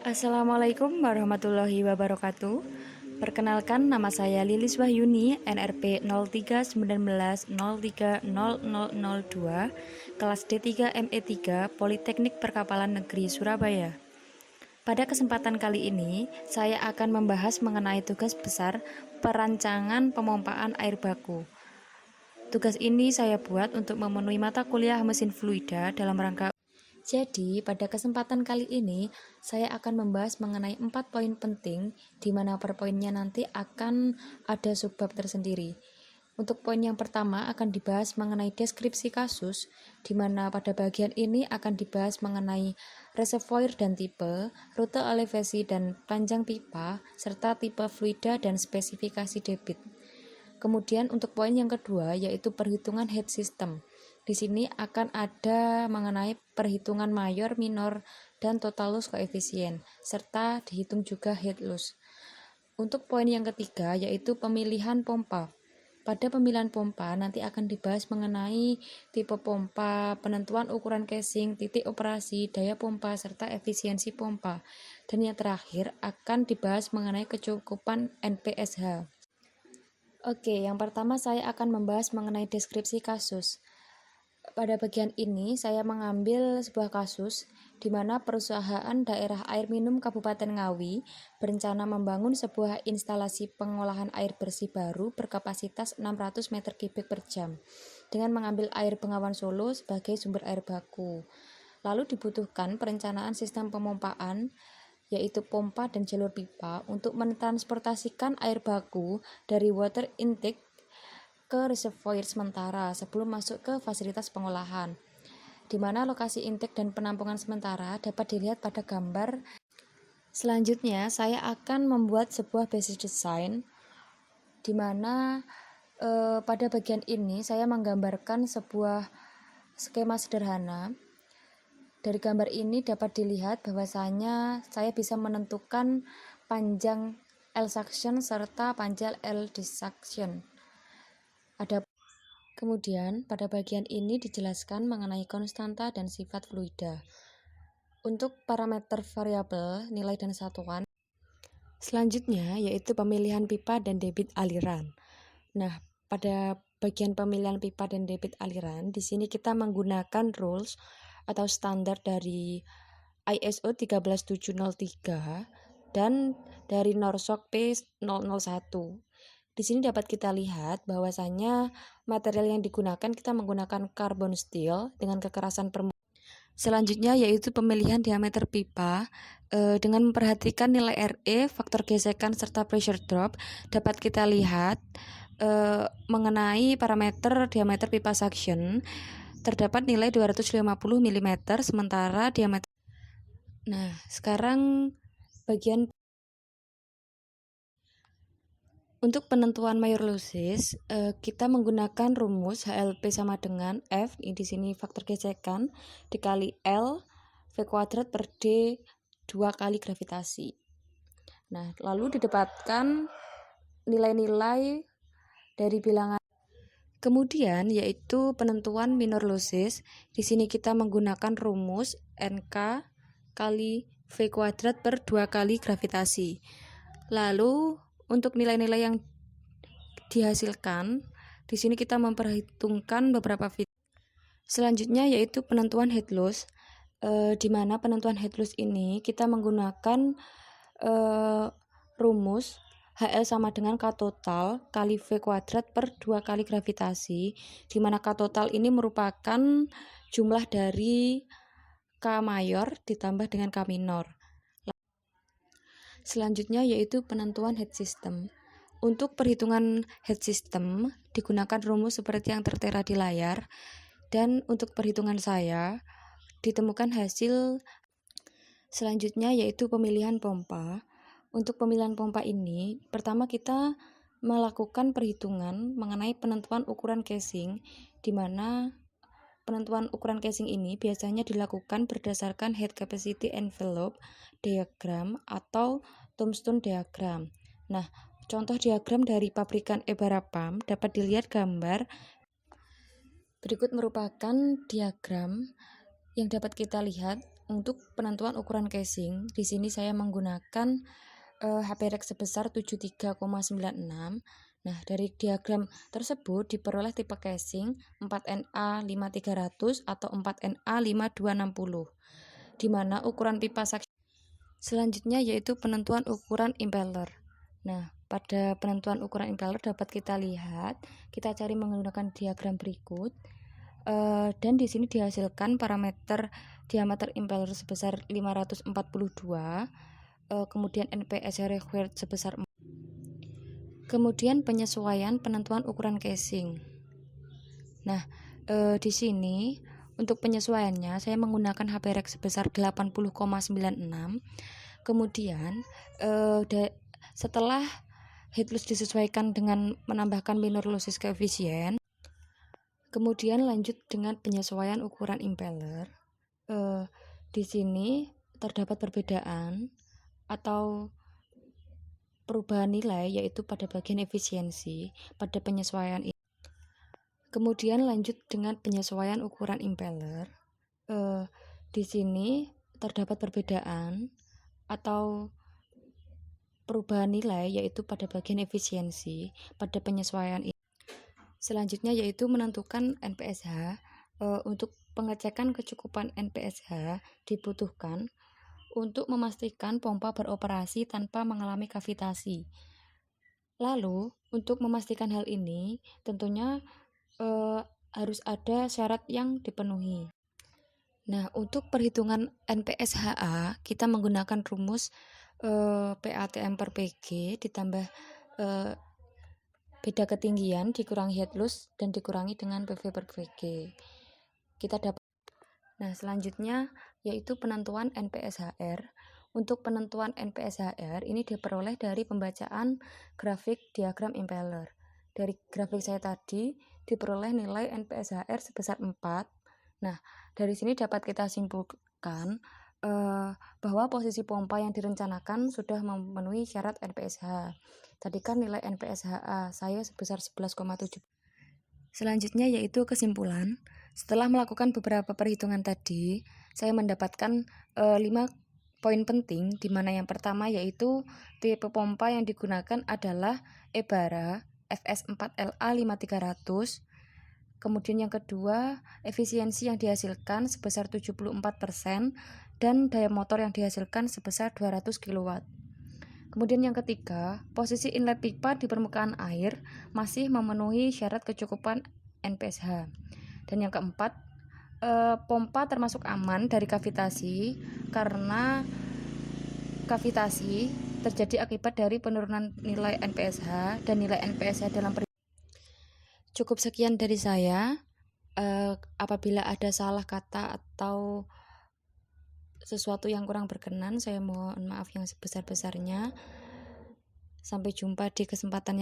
Assalamualaikum warahmatullahi wabarakatuh. Perkenalkan, nama saya Lilis Wahyuni, NRP 0319030002, kelas D3 ME3, Politeknik Perkapalan Negeri Surabaya. Pada kesempatan kali ini, saya akan membahas mengenai tugas besar perancangan pemompaan air baku. Tugas ini saya buat untuk memenuhi mata kuliah mesin fluida dalam rangka. Jadi, pada kesempatan kali ini, saya akan membahas mengenai 4 poin penting, di mana per poinnya nanti akan ada subbab tersendiri. Untuk poin yang pertama akan dibahas mengenai deskripsi kasus, di mana pada bagian ini akan dibahas mengenai reservoir dan tipe, rute elevasi dan panjang pipa, serta tipe fluida dan spesifikasi debit. Kemudian untuk poin yang kedua yaitu perhitungan head system. Di sini akan ada mengenai perhitungan mayor, minor, dan total loss koefisien, serta dihitung juga head loss. Untuk poin yang ketiga yaitu pemilihan pompa. Pada pemilihan pompa nanti akan dibahas mengenai tipe pompa, penentuan ukuran casing, titik operasi, daya pompa, serta efisiensi pompa. Dan yang terakhir akan dibahas mengenai kecukupan NPSH. Oke, yang pertama saya akan membahas mengenai deskripsi kasus. Pada bagian ini saya mengambil sebuah kasus di mana perusahaan daerah air minum Kabupaten Ngawi berencana membangun sebuah instalasi pengolahan air bersih baru berkapasitas 600 meter kubik per jam dengan mengambil air Bengawan Solo sebagai sumber air baku. Lalu dibutuhkan perencanaan sistem pemompaan yaitu pompa dan jalur pipa untuk mentransportasikan air baku dari water intake ke reservoir sementara sebelum masuk ke fasilitas pengolahan, di mana lokasi intake dan penampungan sementara dapat dilihat pada gambar. Selanjutnya, saya akan membuat sebuah basis design, di mana pada bagian ini saya menggambarkan sebuah skema sederhana. Dari gambar ini dapat dilihat bahwasanya saya bisa menentukan panjang L suction serta panjang L dissection. Kemudian, pada bagian ini dijelaskan mengenai konstanta dan sifat fluida. Untuk parameter variabel, nilai dan satuan. Selanjutnya, yaitu pemilihan pipa dan debit aliran. Nah, pada bagian pemilihan pipa dan debit aliran, di sini kita menggunakan rules atau standar dari ISO 13703 dan dari NORSOK P001. Di sini dapat kita lihat bahwasanya material yang digunakan kita menggunakan carbon steel dengan kekerasan permukaan. Selanjutnya yaitu pemilihan diameter pipa dengan memperhatikan nilai RE, faktor gesekan serta pressure drop dapat kita lihat mengenai parameter diameter pipa suction terdapat nilai 250 mm sementara diameter. Nah, sekarang bagian untuk penentuan mayor losses, kita menggunakan rumus HLP sama dengan F, di sini faktor gesekan, dikali L V kuadrat per D 2 kali gravitasi. Nah, lalu didapatkan nilai-nilai dari bilangan. Kemudian yaitu penentuan minor losses, di sini kita menggunakan rumus NK kali V kuadrat per 2 kali gravitasi. Lalu untuk nilai-nilai yang dihasilkan, di sini kita memperhitungkan beberapa fitur. Selanjutnya yaitu penentuan head loss, di mana penentuan head loss ini kita menggunakan rumus HL sama dengan K total kali V kuadrat per 2 kali gravitasi, di mana K total ini merupakan jumlah dari K mayor ditambah dengan K minor. Selanjutnya yaitu penentuan head system. Untuk perhitungan head system digunakan rumus seperti yang tertera di layar, dan untuk perhitungan saya ditemukan hasil. Selanjutnya yaitu pemilihan pompa. Untuk pemilihan pompa ini, pertama kita melakukan perhitungan mengenai penentuan ukuran casing, di mana penentuan ukuran casing ini biasanya dilakukan berdasarkan head capacity envelope diagram atau tombstone diagram. Nah, contoh diagram dari pabrikan Ebarapam dapat dilihat gambar. Berikut merupakan diagram yang dapat kita lihat Untuk penentuan ukuran casing, di sini saya menggunakan HPREX sebesar 73,96. Nah, dari diagram tersebut diperoleh tipe casing 4NA 5300 atau 4NA 5260, di mana ukuran pipa suction. Selanjutnya yaitu penentuan ukuran impeller. Nah, pada penentuan ukuran impeller dapat kita lihat, kita cari menggunakan diagram berikut. Dan di sini dihasilkan parameter diameter impeller sebesar 542, kemudian NPS required sebesar 4. Kemudian penyesuaian penentuan ukuran casing. Nah, di sini untuk penyesuaiannya saya menggunakan HPREX sebesar 80,96. Kemudian setelah head loss disesuaikan dengan menambahkan minor losses coefficient, kemudian lanjut dengan penyesuaian ukuran impeller. Di sini terdapat perbedaan atau perubahan nilai yaitu pada bagian efisiensi pada penyesuaian ini. Kemudian lanjut dengan penyesuaian ukuran impeller. Di sini terdapat perbedaan atau perubahan nilai yaitu pada bagian efisiensi pada penyesuaian ini. Selanjutnya yaitu menentukan NPSH. Untuk pengecekan kecukupan NPSH dibutuhkan untuk memastikan pompa beroperasi tanpa mengalami kavitasi. Lalu, untuk memastikan hal ini, tentunya harus ada syarat yang dipenuhi. Nah, untuk perhitungan NPSHA, kita menggunakan rumus PATM per PG ditambah beda ketinggian dikurangi head loss dan dikurangi dengan PV per PG. Kita dapat. Nah, selanjutnya yaitu penentuan NPSHR. Untuk penentuan NPSHR ini diperoleh dari pembacaan grafik diagram impeller. Dari grafik saya tadi diperoleh nilai NPSHR sebesar 4. Nah, dari sini dapat kita simpulkan bahwa posisi pompa yang direncanakan sudah memenuhi syarat NPSH. Tadi kan nilai NPSHA saya sebesar 11,7. Selanjutnya yaitu kesimpulan. Setelah melakukan beberapa perhitungan tadi, saya mendapatkan 5 poin penting, di mana yang pertama yaitu tipe pompa yang digunakan adalah Ebara FS4LA 5300. Kemudian yang kedua, efisiensi yang dihasilkan sebesar 74% dan daya motor yang dihasilkan sebesar 200 kW. Kemudian yang ketiga, posisi inlet pipa di permukaan air masih memenuhi syarat kecukupan NPSH. Dan yang keempat, pompa termasuk aman dari kavitasi karena kavitasi terjadi akibat dari penurunan nilai NPSH dan nilai NPSH dalam Cukup sekian dari saya. Apabila ada salah kata atau sesuatu yang kurang berkenan, saya mohon maaf yang sebesar-besarnya. Sampai jumpa di kesempatan